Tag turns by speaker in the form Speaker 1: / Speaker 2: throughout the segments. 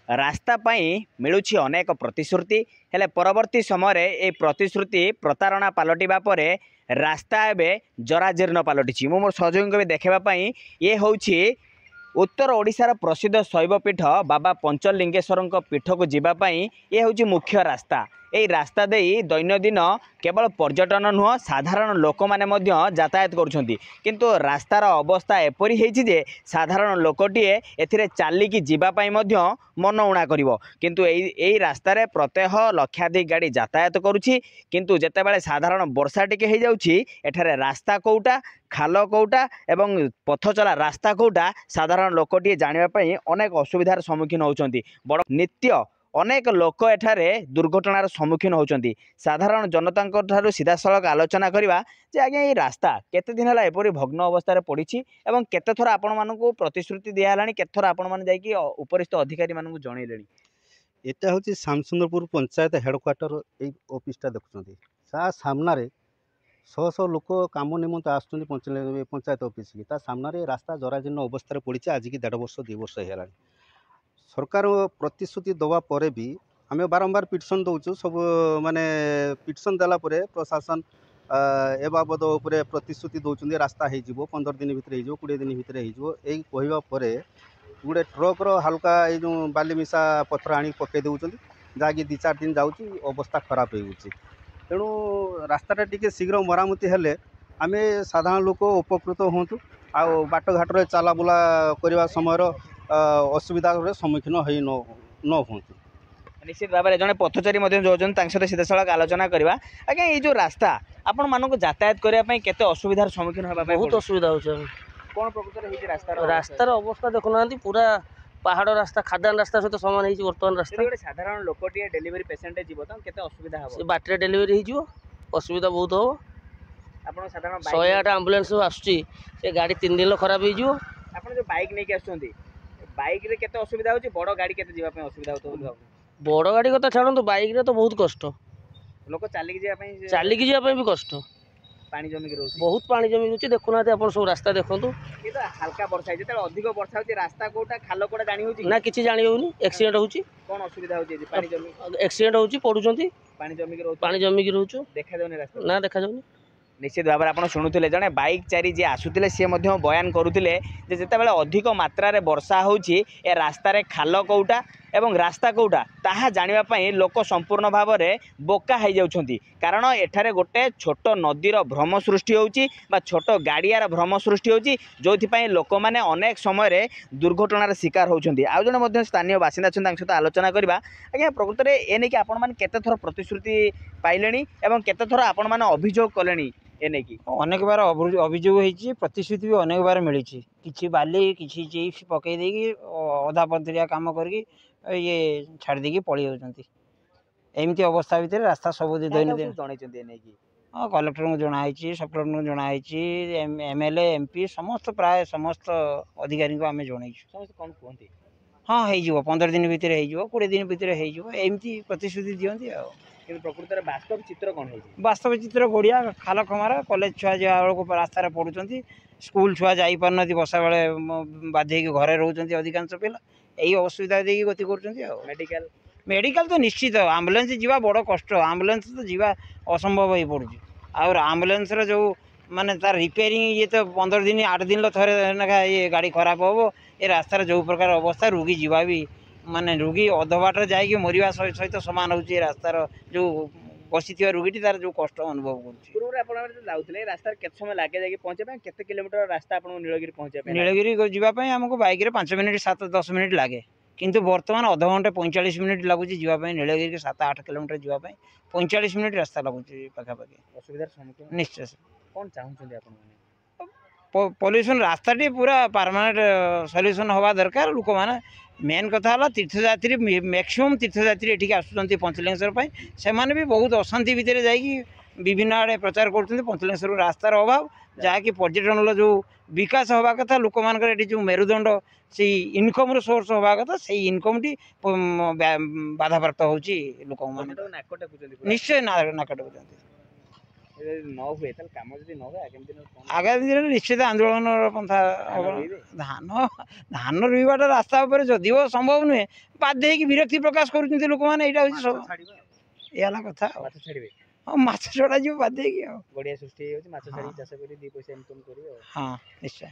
Speaker 1: रास्ता मिलूची अनेक प्रतिश्रुति हेले परवर्ती समय ये प्रतिश्रुति प्रतारणा पलटिबा परे रास्ता एवं जराजीर्ण पलटि मो मोर सहयोगी भी देखापी ये हूँ उत्तर ओडिशार प्रसिद्ध शैवपीठ बाबा पंचलिंगेश्वर पीठ को जीवाई ये हूँ मुख्य रास्ता। यही रास्ता दे दैनंदिन केवल पर्यटन नुह साधारण लोक मैंने यातायात करुँच किंतु रास्तार अवस्था एपरी है साधारण लोकटीए ए चलिकी जीवाई मन उणा कर किंतु यही रास्तार प्रत्यह लक्षाधिक गाड़ी यातायात करुँची किंतु जेतेबेले साधारण वर्षा टिके हो जाउछि एठारे रास्ता कोउटा खाल कोउटा एवं पथचला रास्ता कोउटा साधारण लोकटीए जानापी अनेक असुविधार सम्मुखीन होउछंती। बड़ नित्य अनेक लोक एठारे दुर्घटनार सम्मुखीन होउछंती। साधारण जनता ठारू सीधासलख आलोचना करवा जे आज्ञा ये रास्ता केते दिन है एपरी भग्न अवस्था पड़ी एवं केते थर आपण मानकु प्रतिश्रुति दिया हलानी केते थर आपण मान जाईकी उपरिस्थ अधिकारी मानकु जणैलेनी।
Speaker 2: एटा हूँ श्यामसुंदरपुर पंचायत हेडक्वार्टर ये ऑफिसटा देखुं ता सामने शह शह लोक कम निमंत आसुँच पंचायत ऑफिस की सामने रास्ता जराजीर्ण अवस्था पड़ी आज की 1.5 वर्ष 2 वर्ष है सरकार प्रतिश्रुति दवा पर भी आम बारंबार पिटिशन दौचु सब माने पिटिशन देला प्रशासन ए बाबद उपरे प्रतिश्रुति दौरान रास्ता हो 15 दिन भितर हो 20 दिन भितर हो कहवापर गोटे ट्रक हालका ये जो बाली मिशा पथर आनी पकई दौरान जहाँकि 2-4 दिन जाऊँगी अवस्था खराब हो तेणु रास्ताटा टी शीघ्र मरामती हेले आम साधारण लोक उपकृत हूँ आ बाटघाटे चला बुला करने समय असुविधा सम्मुखीन हो न हूँ।
Speaker 1: निश्चित भाव में जड़े पथचारी जो सहित सीधासलख आलोचना करवा आज्ञा ये जो रास्ता आपण मानक यातायात करने केते असुविधार सम्मुखीन होगा
Speaker 3: बहुत असुविधा हो
Speaker 1: कौन प्रकृत
Speaker 3: रास्तार अवस्था देखुना पूरा पहाड़ रास्ता खादान रास्ता सहित सामान हो बर्तमान रास्ता
Speaker 1: साधारण लोकटे डेलीवरी पेसेंट जीव तो केते असुविधा हो
Speaker 3: बाटर डेलीवरी हो असुविधा बहुत हो
Speaker 1: आपण साधारण
Speaker 3: 108 आंबुलांस आसुची से गाड़ी 3 दिन खराब हो
Speaker 1: आपण जो बाइक नहीं आसुंती बाइक रे केते असुविधा होची बड़ गाड़ी केते जीवा पे असुविधा होतो
Speaker 3: बड़ गाड़ी कथा छाड़ू बाइक रे तो बहुत कष्ट
Speaker 1: लोक चलिक
Speaker 3: जावाई भी कष्ट
Speaker 1: पानी जमी रोचे
Speaker 3: बहुत पानी जमी रोचे देखुना आप सब रास्ता देखु
Speaker 1: हल्का वर्षा जो अधिक वर्षा होती रास्ता कोटा खाल कोटा जानी होची
Speaker 3: ना किसी जानी होनी एक्सीडेंट होची
Speaker 1: कौन असुविधा होची पानी जमी
Speaker 3: एक्सीडेंट होची पडुचंती पानी जमी रोचु
Speaker 1: देखा जाउनी रास्ता
Speaker 3: ना देखा जाउनी।
Speaker 1: निश्चित भाव में आप शुणुते जड़े बाइक चारी जी आसुले सी बयान करुले जितेबाला अधिक मात्रा वर्षा होची ए रास्तार खाल कोटा एवं रास्ता कोटा ताहा जानापी लोक संपूर्ण भाव में बोका हो जाउछंती कारण एठारे गोटे छोट नदीर भ्रम सृष्टि होची बा छोट गाड़ियार भ्रम सृष्टि होची जो लोक मैंने अनेक समय दुर्घटनार शिकार होती। आउ जड़े स्थानीय बासिंदा सहित आलोचना करवा आज्ञा प्रकृत में एने आपण मैंने केते थर प्रतिश्रुति पाइले एवं केते थर आपण मैंने अभियोग कले
Speaker 4: अनेक बार अभियोग होती प्रतिश्रुति भी अनेक बार मिली कि बाली किसी चिप्स पकई देगी अधा पथरिया कम करके ये छाड़ देकी पलि जाती एमती अवस्था भितर रास्ता सब दैनंदिन हाँ कलेक्टर को जनाई सब कलेक्टर को जनाई एमएलए एमपी समस्त प्राय समस्त अधिकारी को आम जन
Speaker 1: कौन कहते
Speaker 4: हाँ हो 15 दिन भितर हो 20 दिन भितर होमती प्रतिश्रुति दिखती आ
Speaker 1: प्रकृत में वास्तव चित्र कौन है
Speaker 4: वास्तव चित्र गोड़िया खाल खमारा कॉलेज छुआ जा रास्तार पढ़ुं स्कूल छुआ जापार वर्षा बेले बाध्य घरे रोच अधिकांश पिला यही असुविधा देखिए गति कर मेडिकल तो निश्चित आम्बुलांस जीवा बड़ कष्ट आम्बुलांस तो जीवा असंभव हो पड़ू और आम्बुलांस जो माने तार रिपेयरिंग ये तो 15 दिन 8 दिन थे ना ये गाड़ी खराब हो ये रास्तार जो प्रकार अवस्था रोगी जीवा भी माने रोगी अधबाट जाकि मरवा सहित सामान हो रास्तार जो बसी रोगी तार जो कष्ट अनुभव कर
Speaker 1: रास्ता केते समय लगे पहुंचे केते किलोमीटर रास्ता आप नीलगिरी पहुंचे
Speaker 4: नीलगिरी जावाई आमको बाइक 5 मिनिट 7-10 मिनिट लगे किंतु बर्तमान अध घंटे 45 मिनिट लगुच जावाई नीलगिरी 7-8 किलोमीटर जावाई 45 मिनिट रास्ता लगुच पाखापाखि
Speaker 1: असुविधार सम्मुखीन निश्चय कौन चाहूँ
Speaker 4: पॉल्यूशन रास्ताटी पूरा परमानेंट सॉल्यूशन हवा दरकार लोक मैंने मेन कथा है तीर्थयात्री मैक्सिमम तीर्थयात्री एठिक आसुँच पंचलिंगेश्वर से भी बहुत अशांति भितर जाकि विभिन्न आड़े प्रचार कर पंचलिंगेश्वर रास्तार अभाव जहाँकि पर्यटन जो विकास हवा कथा लोक मान जो मेरुदंड से इनकम सोर्स हवा कथा से इनकम टी बाधाप्राप्त होची लोक निश्चय नाक टेकुचंती
Speaker 1: न हुए कम जब न हुए आगामी दिन
Speaker 4: आगामी दिन निश्चित आंदोलन पंथा धान धान रुईबाटा रास्ता उपर जदि संभव नुहे बाध्य होगी विरक्ति प्रकाश कर लोक मैंने यहाँ हूँ सब ये कथा
Speaker 1: छाड़े
Speaker 4: हाँ माछ छड़ा जी बाध्य होगी
Speaker 1: गड़िया सृष्टि माछ छाड़ी चाष कर 2 पैसा इनकम करेंगे
Speaker 4: हाँ निश्चय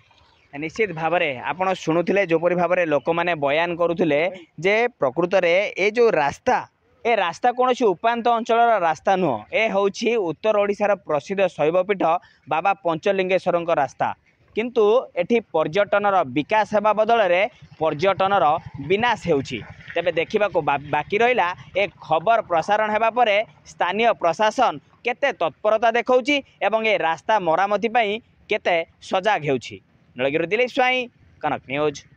Speaker 1: निश्चित भाव में आपण शुणुले जोपरी भाव में लोक मैंने बयान करुले जे प्रकृत में ये जो रास्ता ए रास्ता कौन उपात अंचल रास्ता नुह ए हूँ उत्तर ओडिशार प्रसिद्ध शैवपीठ बाबा पंचलिंगेश्वर रास्ता किंतु एठी पर्यटनर विकास होगा बदल में पर्यटनर विनाश होउछि तेबे देखा बाकी रहा ए खबर प्रसारण होगा पर स्थानीय प्रशासन केते तत्परता देखौछि एवं ए रास्ता मरामती केते सजाग होउछि। नलगिरी दिलीप स्वाई कनक न्यूज।